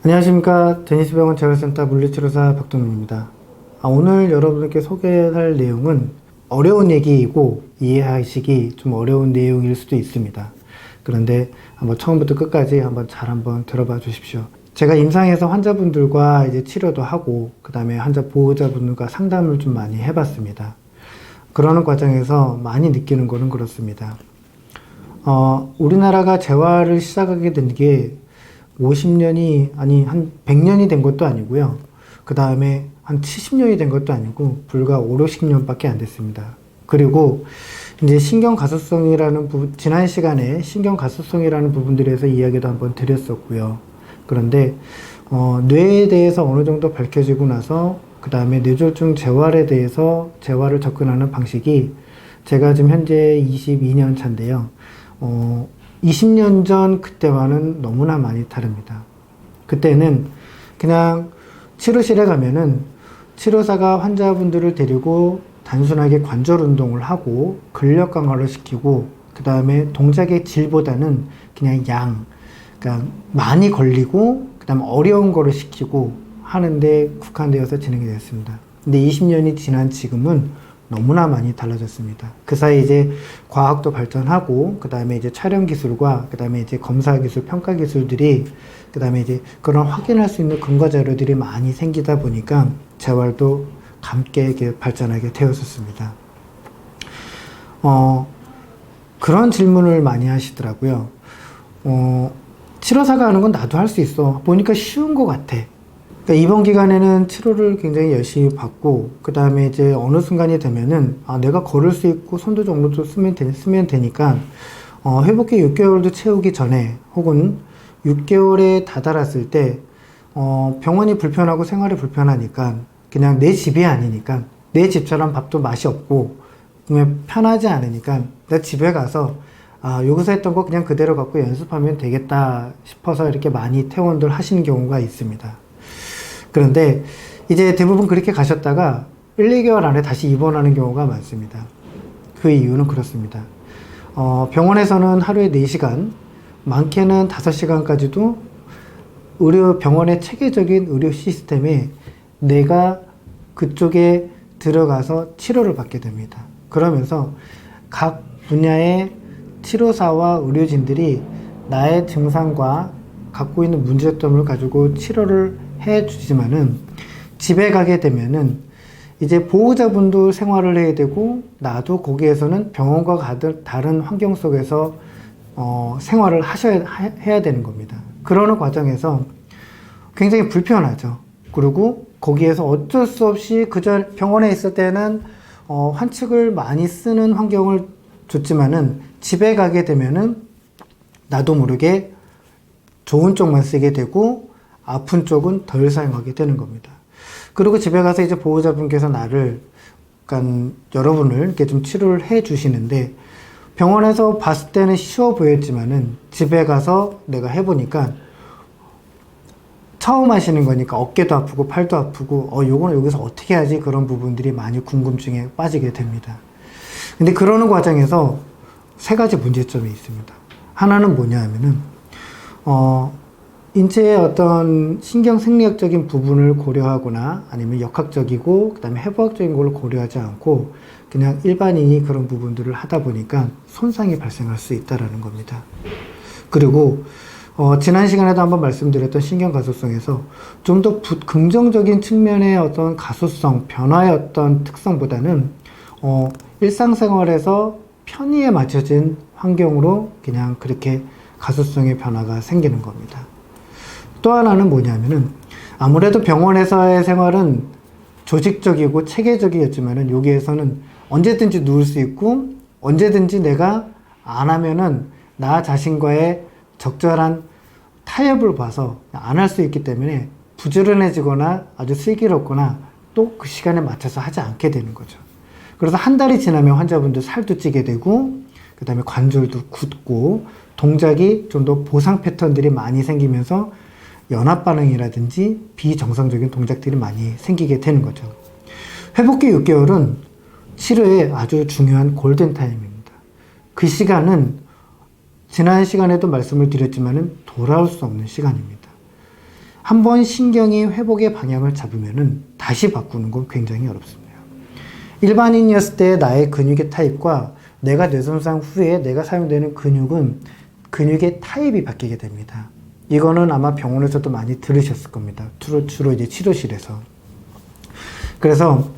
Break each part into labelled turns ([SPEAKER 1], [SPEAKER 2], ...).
[SPEAKER 1] 안녕하십니까. 데니스병원 재활센터 물리치료사 박동민입니다. 오늘 여러분께 소개할 내용은 어려운 얘기이고 이해하시기 좀 어려운 내용일 수도 있습니다. 그런데 한번 처음부터 끝까지 한번 들어봐 주십시오. 제가 임상에서 환자분들과 이제 치료도 하고 그 다음에 환자 보호자분들과 상담을 좀 많이 해봤습니다. 그러는 과정에서 많이 느끼는 거는 그렇습니다. 우리나라가 재활을 시작하게 된 게 50년이 아니 한 100년이 된 것도 아니고요. 그 다음에 한 70년이 된 것도 아니고 불과 5, 60년밖에 안 됐습니다. 그리고 이제 신경가소성이라는 부분, 지난 시간에 신경가소성이라는 부분들에서 이야기도 한번 드렸었고요. 그런데 뇌에 대해서 어느 정도 밝혀지고 나서 그 다음에 뇌졸중 재활에 대해서 재활을 접근하는 방식이 제가 지금 현재 22년 차인데요. 20년 전 그때와는 너무나 많이 다릅니다. 그때는 그냥 치료실에 가면은 치료사가 환자분들을 데리고 단순하게 관절 운동을 하고 근력 강화를 시키고 그 다음에 동작의 질보다는 그냥 그러니까 많이 걸리고 그 다음에 어려운 거를 시키고 하는데 국한되어서 진행이 됐습니다. 근데 20년이 지난 지금은 너무나 많이 달라졌습니다. 그 사이 이제 과학도 발전하고, 그 다음에 이제 촬영 기술과, 그 다음에 이제 검사 기술, 평가 기술들이, 그 다음에 이제 그런 확인할 수 있는 근거 자료들이 많이 생기다 보니까 재활도 함께 이렇게 발전하게 되었었습니다. 그런 질문을 많이 하시더라고요. 치료사가 하는 건 나도 할 수 있어. 보니까 쉬운 것 같아. 그러니까 이번 기간에는 치료를 굉장히 열심히 받고 그 다음에 이제 어느 순간이 되면은 내가 걸을 수 있고 손도 정도 쓰면 되니까 회복기 6개월도 채우기 전에 혹은 6개월에 다다랐을 때 병원이 불편하고 생활이 불편하니까 그냥 내 집이 아니니까 내 집처럼 밥도 맛이 없고 그냥 편하지 않으니까 내가 집에 가서 여기서 했던 거 그냥 그대로 갖고 연습하면 되겠다 싶어서 이렇게 많이 퇴원들 하시는 경우가 있습니다. 그런데 이제 대부분 그렇게 가셨다가 1, 2개월 안에 다시 입원하는 경우가 많습니다. 그 이유는 그렇습니다. 병원에서는 하루에 4시간, 많게는 5시간까지도 병원의 체계적인 의료 시스템에 내가 그쪽에 들어가서 치료를 받게 됩니다. 그러면서 각 분야의 치료사와 의료진들이 나의 증상과 갖고 있는 문제점을 가지고 치료를 해주지만은 집에 가게 되면은 이제 보호자분도 생활을 해야 되고 나도 거기에서는 병원과 다른 환경 속에서 생활을 해야 되는 겁니다. 그러는 과정에서 굉장히 불편하죠. 그리고 거기에서 어쩔 수 없이 병원에 있을 때는 환측을 많이 쓰는 환경을 줬지만은 집에 가게 되면은 나도 모르게 좋은 쪽만 쓰게 되고 아픈 쪽은 덜 사용하게 되는 겁니다. 그리고 집에 가서 이제 보호자분께서 그러니까 여러분을 이렇게 좀 치료를 해 주시는데 병원에서 봤을 때는 쉬워 보였지만은 집에 가서 내가 해보니까 처음 하시는 거니까 어깨도 아프고 팔도 아프고 요거는 여기서 어떻게 하지? 그런 부분들이 많이 궁금증에 빠지게 됩니다. 근데 그러는 과정에서 3가지 문제점이 있습니다. 하나는 뭐냐 하면은 인체의 어떤 신경 생리학적인 부분을 고려하거나 아니면 역학적이고 그 다음에 해부학적인 걸 고려하지 않고 그냥 일반인이 그런 부분들을 하다 보니까 손상이 발생할 수 있다는 겁니다. 그리고 지난 시간에도 한번 말씀드렸던 신경가소성에서 좀 더 긍정적인 측면의 어떤 가소성, 변화의 어떤 특성보다는 일상생활에서 편의에 맞춰진 환경으로 그냥 그렇게 가소성의 변화가 생기는 겁니다. 또 하나는 뭐냐면은 아무래도 병원에서의 생활은 조직적이고 체계적이었지만은 여기에서는 언제든지 누울 수 있고 언제든지 내가 안 하면은 나 자신과의 적절한 타협을 봐서 안 할 수 있기 때문에 부지런해지거나 아주 슬기롭거나 또 그 시간에 맞춰서 하지 않게 되는 거죠. 그래서 한 달이 지나면 환자분들 살도 찌게 되고 그 다음에 관절도 굳고 동작이 좀 더 보상 패턴들이 많이 생기면서 연합 반응이라든지 비정상적인 동작들이 많이 생기게 되는 거죠. 회복기 6개월은 치료의 아주 중요한 골든타임입니다. 그 시간은 지난 시간에도 말씀을 드렸지만은 돌아올 수 없는 시간입니다. 한번 신경이 회복의 방향을 잡으면은 다시 바꾸는 건 굉장히 어렵습니다. 일반인이었을 때 나의 근육의 타입과 내가 뇌손상 후에 내가 사용되는 근육의 타입이 바뀌게 됩니다. 이거는 아마 병원에서도 많이 들으셨을 겁니다. 주로 이제 치료실에서. 그래서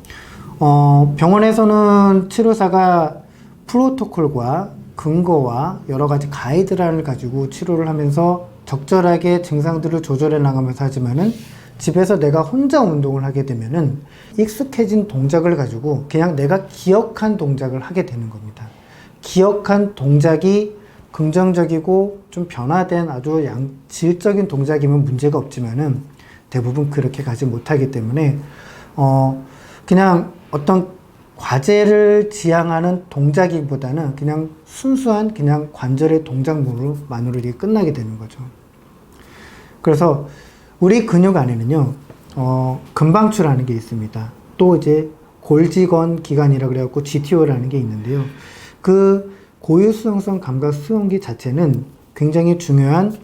[SPEAKER 1] 병원에서는 치료사가 프로토콜과 근거와 여러 가지 가이드라인을 가지고 치료를 하면서 적절하게 증상들을 조절해 나가면서 하지만은 집에서 내가 혼자 운동을 하게 되면은 익숙해진 동작을 가지고 그냥 내가 기억한 동작을 하게 되는 겁니다. 기억한 동작이 긍정적이고 좀 변화된 아주 양질적인 동작이면 문제가 없지만은 대부분 그렇게 가지 못하기 때문에 그냥 어떤 과제를 지향하는 동작이보다는 그냥 순수한 그냥 관절의 동작만으로 이게 끝나게 되는 거죠. 그래서 우리 근육 안에는요, 근방추라는 게 있습니다. 또 이제 골직원 기관이라고 그래갖고 GTO라는 게 있는데요. 그 고유수용성 감각 수용기 자체는 굉장히 중요한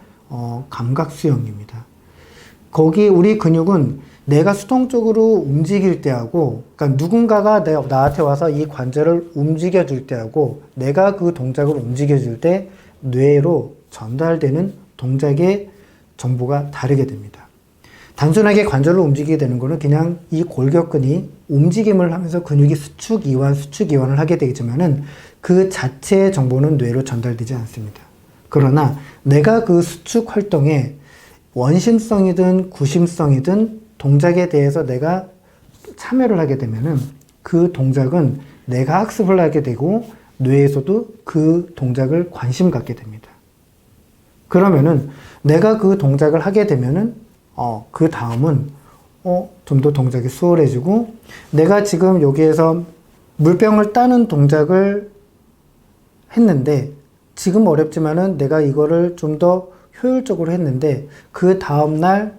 [SPEAKER 1] 감각 수용입니다. 거기 우리 근육은 내가 수동적으로 움직일 때하고, 그러니까 누군가가 나한테 와서 이 관절을 움직여 줄 때하고 내가 그 동작을 움직여 줄 때 뇌로 전달되는 동작의 정보가 다르게 됩니다. 단순하게 관절을 움직이게 되는 거는 그냥 이 골격근이 움직임을 하면서 근육이 수축 이완을 하게 되겠지만은 그 자체의 정보는 뇌로 전달되지 않습니다. 그러나 내가 그 수축 활동에 원심성이든 구심성이든 동작에 대해서 내가 참여를 하게 되면은 그 동작은 내가 학습을 하게 되고 뇌에서도 그 동작을 관심 갖게 됩니다. 그러면은 내가 그 동작을 하게 되면은 그 다음은 좀 더 동작이 수월해지고 내가 지금 여기에서 물병을 따는 동작을 했는데 지금 어렵지만은 내가 이거를 좀 더 효율적으로 했는데 그 다음날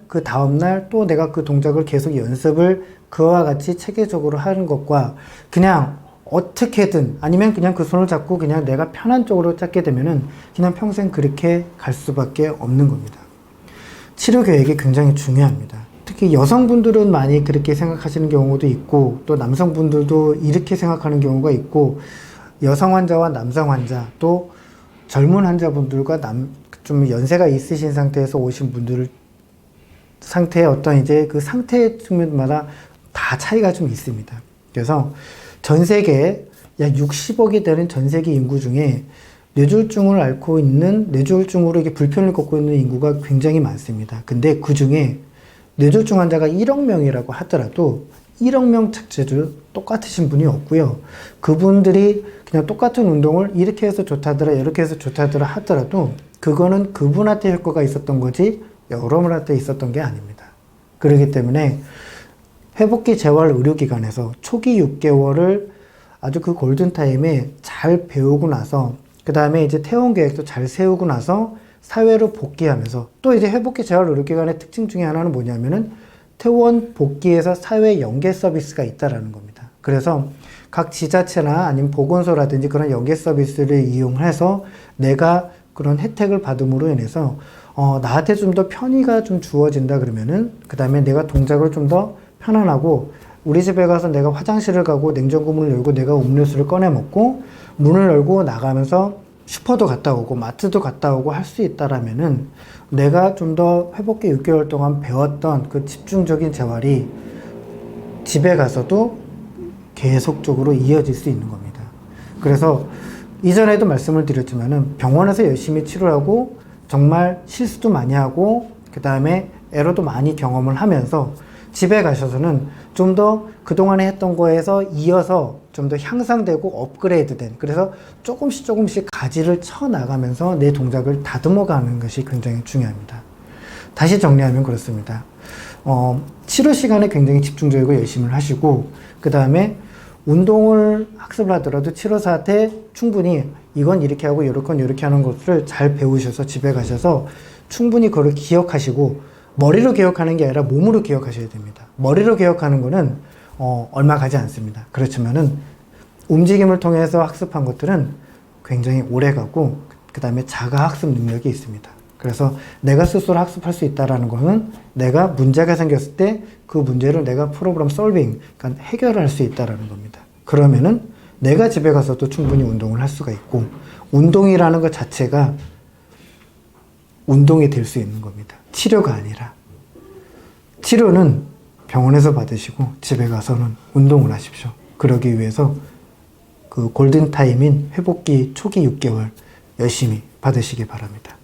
[SPEAKER 1] 또 내가 그 동작을 계속 연습을 그와 같이 체계적으로 하는 것과 그냥 어떻게든 아니면 그냥 그 손을 잡고 그냥 내가 편한 쪽으로 찾게 되면은 그냥 평생 그렇게 갈 수밖에 없는 겁니다. 치료 계획이 굉장히 중요합니다. 특히 여성분들은 많이 그렇게 생각하시는 경우도 있고 또 남성분들도 이렇게 생각하는 경우가 있고 여성 환자와 남성 환자 또 젊은 환자분들과 좀 연세가 있으신 상태에서 오신 분들 상태의 어떤 이제 그 상태 측면마다 다 차이가 좀 있습니다. 그래서 전 세계 약 60억이 되는 전 세계 인구 중에 뇌졸중을 앓고 있는 뇌졸중으로 이게 불편을 겪고 있는 인구가 굉장히 많습니다. 근데 그 중에 뇌졸중 환자가 1억 명이라고 하더라도 1억 명 자체도 똑같으신 분이 없고요. 그분들이 그냥 똑같은 운동을 이렇게 해서 좋다더라 이렇게 해서 좋다더라 하더라도 그거는 그분한테 효과가 있었던 거지 여러분한테 있었던 게 아닙니다. 그렇기 때문에 회복기 재활 의료기관에서 초기 6개월을 아주 그 골든타임에 잘 배우고 나서 그 다음에 이제 퇴원 계획도 잘 세우고 나서 사회로 복귀하면서 또 이제 회복기 재활 의료기관의 특징 중에 하나는 뭐냐면은 퇴원 복귀에서 사회 연계 서비스가 있다라는 겁니다. 그래서 각 지자체나 아니면 보건소라든지 그런 연계 서비스를 이용해서 내가 그런 혜택을 받음으로 인해서 나한테 좀 더 편의가 좀 주어진다 그러면은 그 다음에 내가 동작을 좀 더 편안하고 우리 집에 가서 내가 화장실을 가고 냉장고 문을 열고 내가 음료수를 꺼내 먹고 문을 열고 나가면서 슈퍼도 갔다 오고 마트도 갔다 오고 할 수 있다라면은 내가 좀 더 회복기 6개월 동안 배웠던 그 집중적인 재활이 집에 가서도 계속적으로 이어질 수 있는 겁니다. 그래서 이전에도 말씀을 드렸지만은 병원에서 열심히 치료하고 정말 실수도 많이 하고 그 다음에 에러도 많이 경험을 하면서 집에 가셔서는 좀 더 그동안에 했던 거에서 이어서 좀 더 향상되고 업그레이드된 그래서 조금씩 가지를 쳐 나가면서 내 동작을 다듬어 가는 것이 굉장히 중요합니다. 다시 정리하면 그렇습니다. 치료 시간에 굉장히 집중적이고 열심히 하시고 그 다음에 운동을 학습을 하더라도 치료사한테 충분히 이건 이렇게 하고 이렇게 하는 것을 잘 배우셔서 집에 가셔서 충분히 그걸 기억하시고 머리로 기억하는 게 아니라 몸으로 기억하셔야 됩니다. 머리로 기억하는 거는 얼마 가지 않습니다. 그렇지만은 움직임을 통해서 학습한 것들은 굉장히 오래 가고 그 다음에 자가 학습 능력이 있습니다. 그래서 내가 스스로 학습할 수 있다라는 거는 내가 문제가 생겼을 때 그 문제를 내가 프로그램 솔빙, 그러니까 해결할 수 있다라는 겁니다. 그러면은 내가 집에 가서도 충분히 운동을 할 수가 있고, 운동이라는 것 자체가 운동이 될 수 있는 겁니다. 치료가 아니라. 치료는 병원에서 받으시고 집에 가서는 운동을 하십시오. 그러기 위해서 그 골든타임인 회복기 초기 6개월 열심히 받으시기 바랍니다.